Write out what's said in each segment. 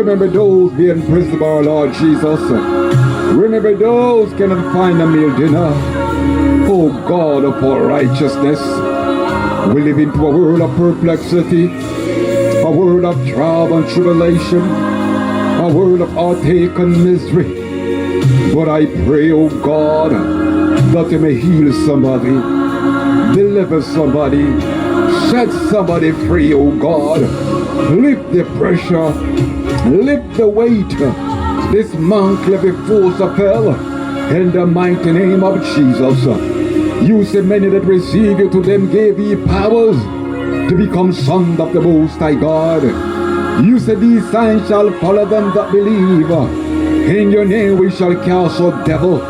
Remember those being prisoned by our Lord Jesus. Remember those cannot find a meal dinner. Oh God of all righteousness, we live into a world of perplexity, a world of trial and tribulation, a world of heartache and misery. But I pray, oh God, that you may heal somebody, deliver somebody, set somebody free, oh God. Lift the pressure, lift the weight, dismantle every force of hell, in the mighty name of Jesus. You say many that receive you, to them gave ye powers to become sons of the Most High God. You said these signs shall follow them that believe. In your name we shall cast out devil.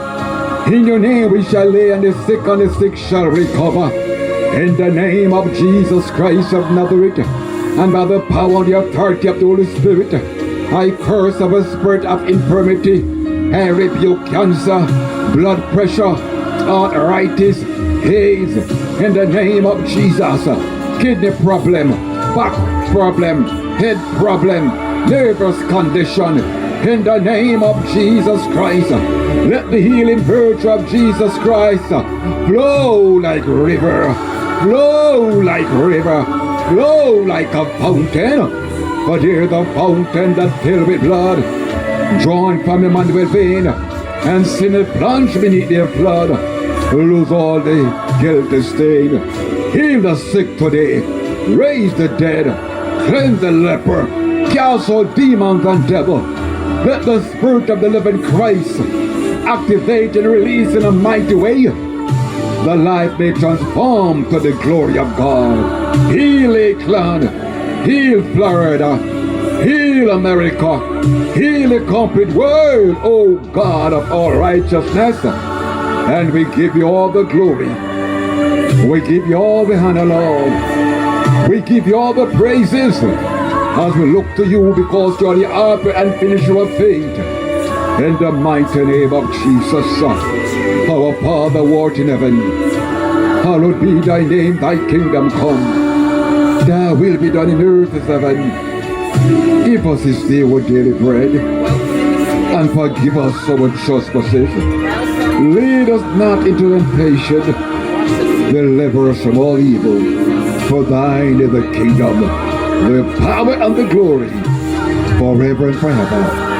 In your name we shall lay on the sick, and the sick shall recover. In the name of Jesus Christ of Nazareth, and by the power and the authority of the Holy Spirit, I curse every spirit of infirmity. I rebuke cancer, blood pressure, arthritis, AIDS, in the name of Jesus. Kidney problem, back problem, head problem, nervous condition, in the name of Jesus Christ. Let the healing virtue of Jesus Christ flow like river, flow like river, flow like a fountain. But here's the fountain that filled with blood, drawn from Emmanuel vein, and sinners plunged beneath their flood. Lose all the guilty stain. Heal the sick today, raise the dead, cleanse the leper, cast out demons and devil. Let the Spirit of the living Christ activate and release in a mighty way. The life may transform to the glory of God. Heal Lakeland, heal Florida, heal America, heal the complete world, oh God of all righteousness. And we give you all the glory. We give you all the honor, Lord. We give you all the praises as we look to you, because you are the author and finisher of faith. In the mighty name of Jesus, our Father who art in heaven, hallowed be thy name, thy kingdom come. Thy will be done in earth as heaven. Give us this day our daily bread, and forgive us our trespasses. Lead us not into temptation, deliver us from all evil. For thine is the kingdom, the power, and the glory, forever and forever.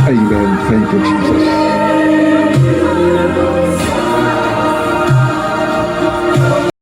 Amen. Thank you, Jesus.